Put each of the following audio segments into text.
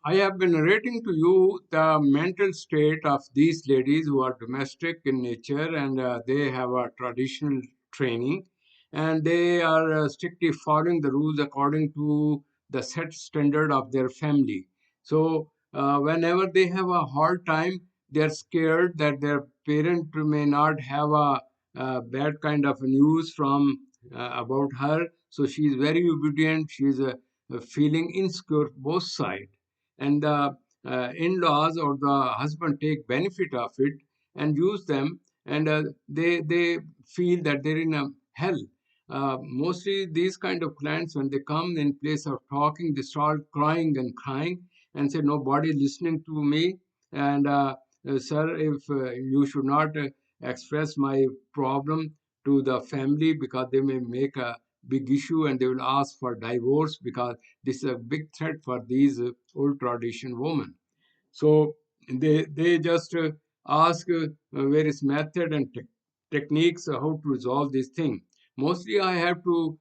I have been narrating to you the mental state of these ladies who are domestic in nature, and they have a traditional training, and they are strictly following the rules according to the set standard of their family. So, whenever they have a hard time, they are scared that their parent may not have bad kind of news from about her. So, she is very obedient. She is feeling insecure both sides, and the in-laws or the husband take benefit of it and use them, and they feel that they're in a hell. Mostly these kind of clients, when they come in place of talking, they start crying and crying and say nobody listening to me, and sir, if you should not express my problem to the family, because they may make a big issue and they will ask for divorce, because this is a big threat for these old tradition women. So they just ask various method and techniques how to resolve this thing. Mostly, I have to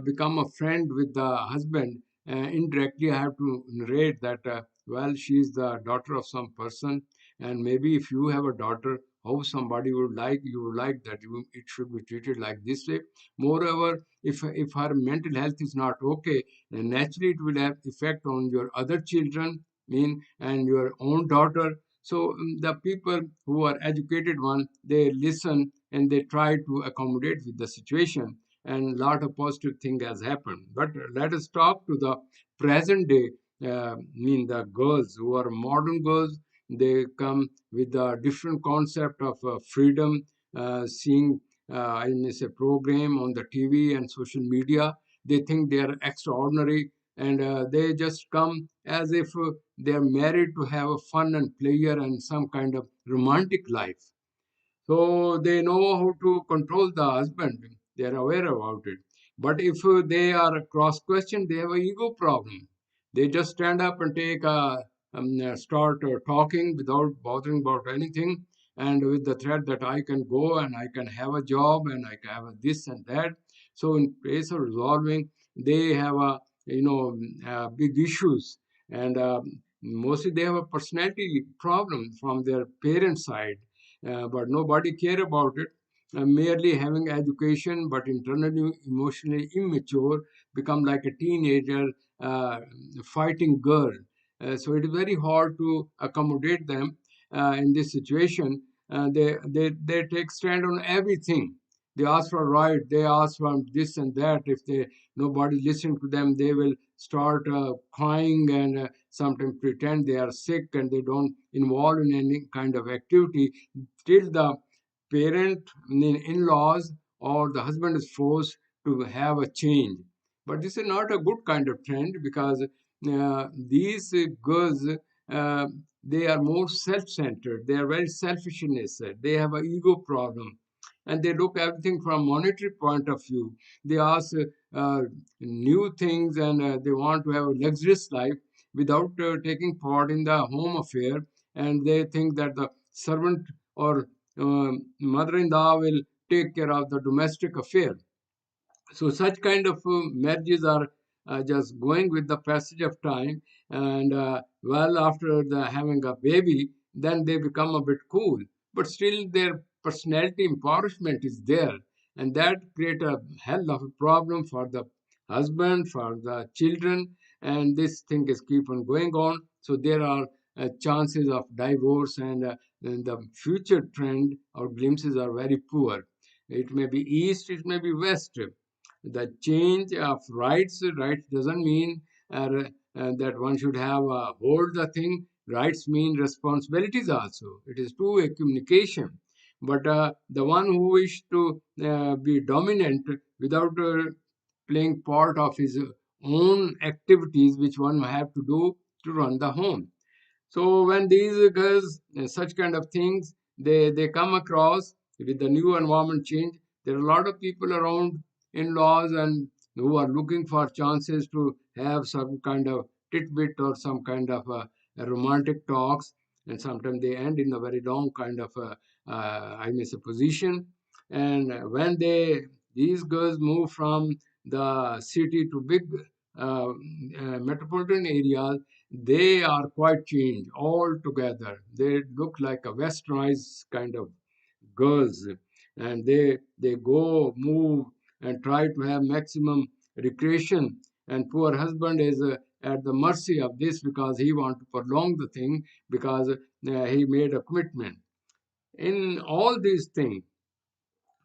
become a friend with the husband. Indirectly, I have to narrate that well, she is the daughter of some person, and maybe if you have a daughter, how somebody would like you would like that it should be treated like this way. Moreover, if her mental health is not okay, then naturally it will have effect on your other children, mean, and your own daughter. So the people who are educated one, they listen and they try to accommodate with the situation, and a lot of positive thing has happened. But let us talk to the present day, mean the girls who are modern girls. They come with a different concept of freedom, seeing I miss a program on the TV and social media. They think they are extraordinary, and they just come as if they are married to have a fun and pleasure and some kind of romantic life. So they know how to control the husband. They are aware about it. But if they are cross questioned, they have a ego problem. They just stand up and take start talking without bothering about anything, and with the threat that I can go and I can have a job and I can have a this and that. So in place of resolving, they have a big issues, and mostly they have a personality problem from their parent side, but nobody care about it. Merely having education, but internally emotionally immature, become like a teenager uh, fighting girl. So it is very hard to accommodate them in this situation. They take stand on everything. They ask for right. They ask for this and that. If they nobody listen to them, they will start crying and sometimes pretend they are sick and they don't involve in any kind of activity till the parent, in-laws, or the husband is forced to have a change. But this is not a good kind of trend, because these girls, uh, they are more self-centered. They are very selfish in nature. They have an ego problem, and they look everything from monetary point of view. They ask new things, and they want to have a luxurious life without taking part in the home affair, and they think that the servant or mother-in-law will take care of the domestic affair. So such kind of marriages are just going with the passage of time, and well, after the having a baby, then they become a bit cool, but still their personality empowerment is there, and that create a hell of a problem for the husband, for the children, and this thing is keep on going on. So there are chances of divorce, and the future trend or glimpses are very poor. It may be east, it may be west. The change of rights doesn't mean that one should have hold the thing. Rights mean responsibilities also. It is two-way communication. But the one who wish to be dominant without playing part of his own activities, which one have to do to run the home. So when these girls, such kind of things, they come across with the new environment change, there are a lot of people around, in-laws, and who are looking for chances to have some kind of titbit or some kind of a romantic talks, and sometimes they end in a very long kind of I miss a position. And when these girls move from the city to big metropolitan areas, they are quite changed altogether. They look like a westernized kind of girls, and they go, move, and try to have maximum recreation. And poor husband is at the mercy of this because he want to prolong the thing because he made a commitment. In all these things,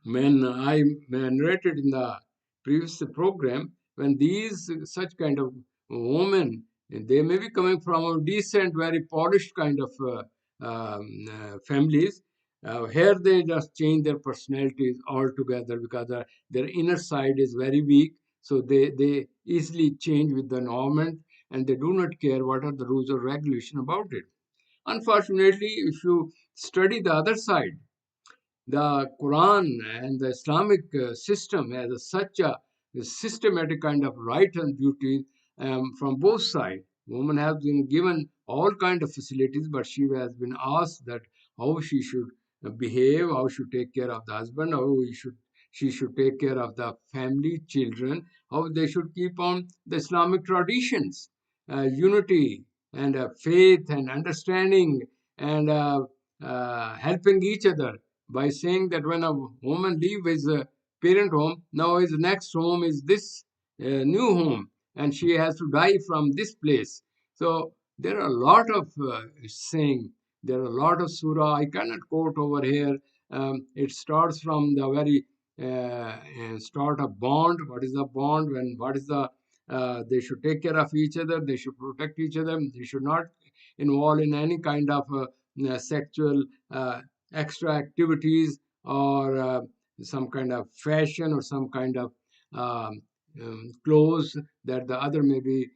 when I narrated in the previous program, when these such kind of women, they may be coming from a decent, very polished kind of families. Here they just change their personalities altogether because their inner side is very weak. So they easily change with the environment and they do not care what are the rules or regulation about it. Unfortunately, if you study the other side, the Quran and the Islamic system has such a systematic kind of right and duty from both sides. Woman has been given all kind of facilities, but she has been asked that how she should behave, how she should take care of the husband, how she should take care of the family, children, how they should keep on the Islamic traditions, unity and faith and understanding and helping each other by saying that when a woman leaves his parent home, now his next home is this new home, and she has to die from this place. So there are a lot of saying. There are a lot of surah. I cannot quote over here. It starts from the very start of bond. What is the bond? When what is the they should take care of each other. They should protect each other. They should not involve in any kind of sexual extra activities or some kind of fashion or some kind of um, clothes that the other maybe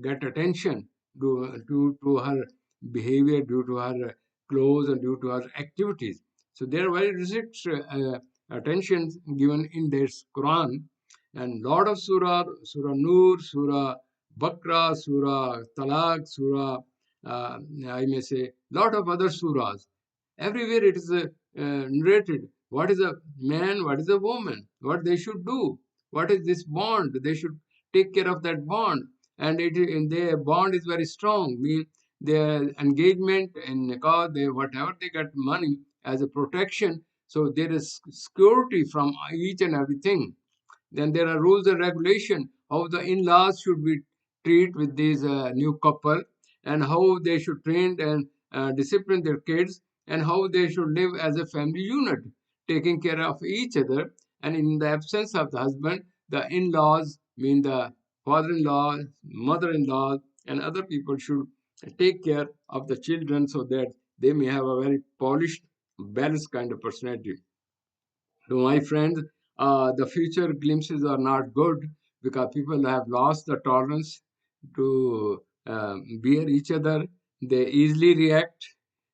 get attention to her behavior, due to her clothes and due to her activities. So there are very strict attention given in this Quran, and lot of surah, Surah Nur, Surah Bakra, Surah Talaq, Surah I may say lot of other surahs. Everywhere it is narrated what is a man, what is a woman, what they should do, what is this bond. They should take care of that bond, and their bond is very strong. Mean their engagement in nikah, they whatever they get money as a protection. So there is security from each and everything. Then there are rules and regulation how the in-laws should be treat with this new couple, and how they should train and discipline their kids, and how they should live as a family unit, taking care of each other. And in the absence of the husband, the in-laws, mean the father-in-law, mother-in-law, and other people should take care of the children so that they may have a very polished, balanced kind of personality. To my friends, the future glimpses are not good because people have lost the tolerance to bear each other. They easily react,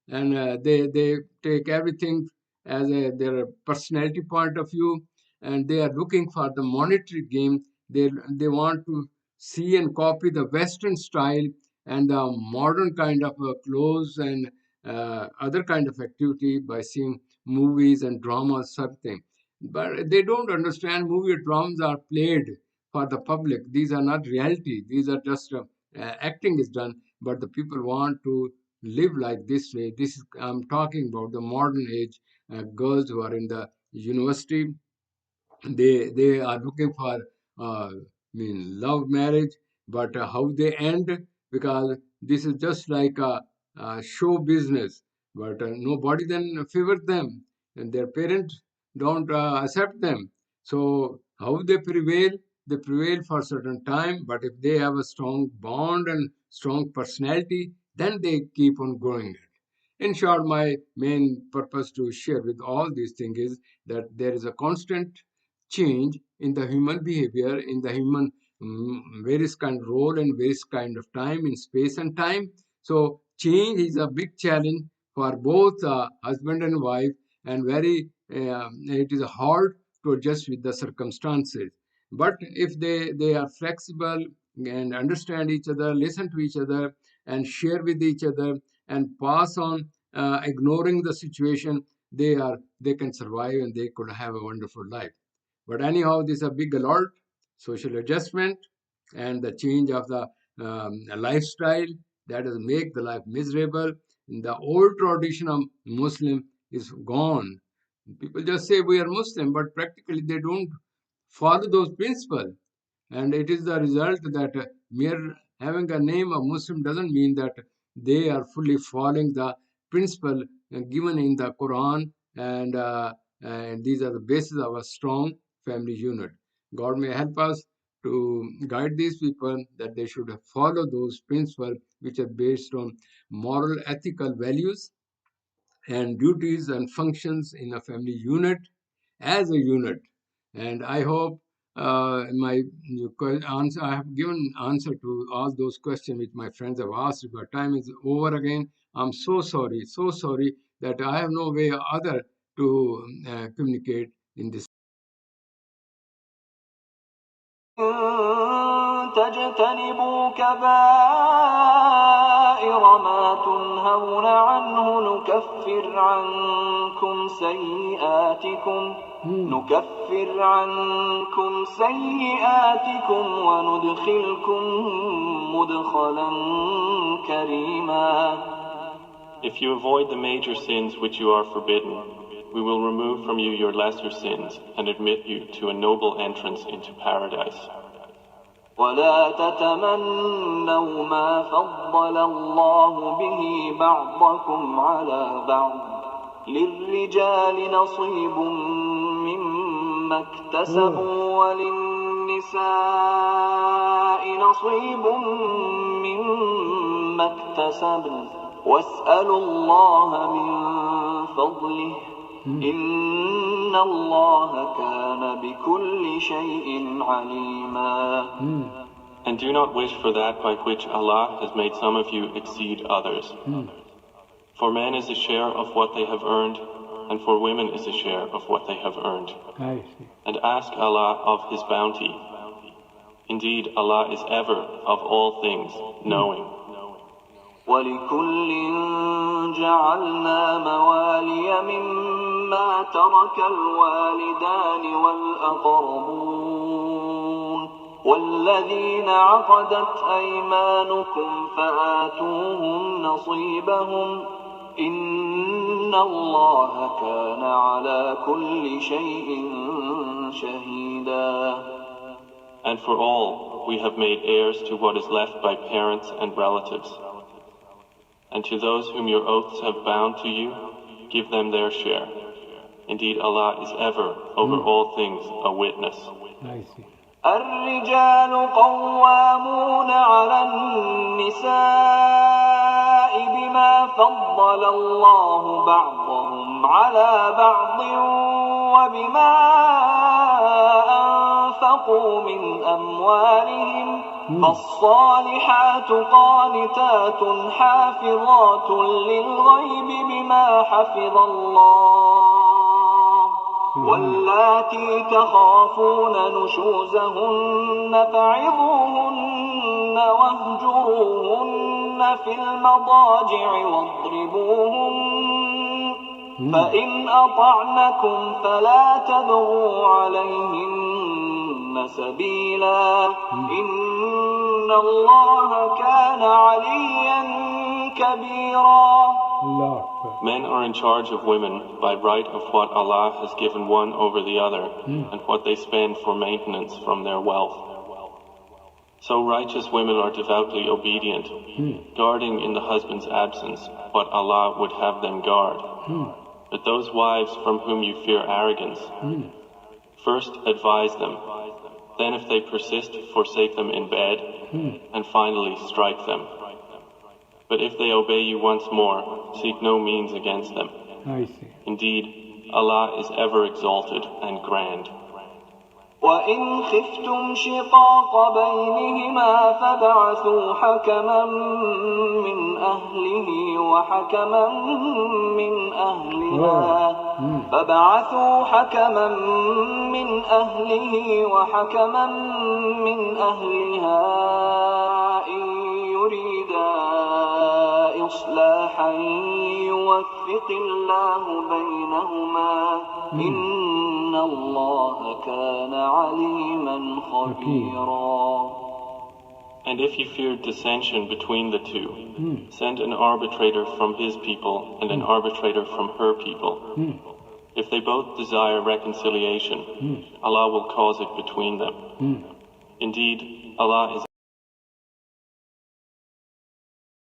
and they take everything as their personality point of view, and they are looking for the monetary gain. They want to see and copy the Western style and the modern kind of clothes and other kind of activity by seeing movies and dramas, something. But they don't understand movie dramas are played for the public. These are not reality. These are just acting is done. But the people want to live like this way. This is, I'm talking about the modern age girls who are in the university. They are looking for love marriage, but how they end, because this is just like a show business. But nobody then favors them, and their parents don't accept them. So how they prevail for a certain time, but if they have a strong bond and strong personality, then they keep on growing. In short, my main purpose to share with all these things is that there is a constant change in the human behavior, in the human various kind of role and various kind of time in space and time. So change is a big challenge for both husband and wife, and very it is hard to adjust with the circumstances. But if they are flexible and understand each other, listen to each other, and share with each other, and pass on ignoring the situation, they can survive and they could have a wonderful life. But anyhow, this is a big alert, social adjustment, and the change of the a lifestyle that does make the life miserable. And the old tradition of Muslim is gone. People just say we are Muslim, but practically they don't follow those principles. And it is the result that mere having a name of Muslim doesn't mean that they are fully following the principle given in the Quran, and these are the basis of a strong family unit. God may help us to guide these people that they should follow those principles which are based on moral, ethical values and duties and functions in a family unit as a unit. And I hope my answer, I have given answer to all those questions which my friends have asked. But time is over again. I'm so sorry that I have no way other to communicate in this. تجتنبوا كبائر ما تنهون عنه نكفر عنكم سيئاتكم وندخلكم مدخلا كريما. If you avoid the major sins which you are forbidden, we will remove from you your lesser sins and admit you to a noble entrance into paradise. ولا تتمنوا ما فضل الله به بعضكم على بعض للرجال نصيب مما اكتسبوا وللنساء نصيب مما اكتسبن واسألوا الله من فضله إن الله كان بكل شيء عليما. And do not wish for that by which Allah has made some of you exceed others. For men is a share of what they have earned, and for women is a share of what they have earned. And ask Allah of His bounty. Indeed, Allah is ever, of all things, knowing. وَلِكُلٍّ جَعَلْنَا مَوَالِيَ مِمَّا تَرَكَ الْوَالِدَانِ وَالْأَقْرَبُونَ وَالَّذِينَ عَقَدَتْ أَيْمَانُكُمْ فَآتُوهُمْ نَصِيبَهُمْ إِنَّ اللَّهَ كَانَ عَلَى كُلِّ شَيْءٍ شَهِيدًا. And for all, we have made heirs to what is left by parents and relatives. And to those whom your oaths have bound to you, give them their share. Indeed, Allah is ever, over all things, a witness. الرجال قوامون على النساء بما فضل الله بعضهم على بعض وبما أنفقوا من أموالهم فالصالحات قانتات حافظات للغيب بما حفظ الله واللاتي تخافون نشوزهن فعظوهن واهجروهن في المضاجع واضربوهن فإن أطعنكم فلا تبغوا عليهن سبيلا إن الله كان عليا كبيرا. Men are in charge of women by right of what Allah has given one over the other and what they spend for maintenance from their wealth. So righteous women are devoutly obedient, guarding in the husband's absence what Allah would have them guard. But those wives from whom you fear arrogance, first advise them, then if they persist, forsake them in bed, and finally strike them. But if they obey you once more, seek no means against them. Indeed, Allah is ever exalted and grand. وَإِنْ خِفْتُمْ شِقَاقَ بَيْنِهِمَا فَابْعَثُوا حَكَمًا مِّنْ أَهْلِهِ وَحَكَمًا مِّنْ أَهْلِهَا إِن يُرِيدَا إِصْلَاحًا يُوَفِّقِ اللَّهُ بَيْنَهُمَا إِنَّ اللَّهَ كَانَ عَلِيمًا خَبِيرًا. And if you fear dissension between the two, send an arbitrator from his people and an arbitrator from her people. If they both desire reconciliation, Allah will cause it between them. Indeed, Allah is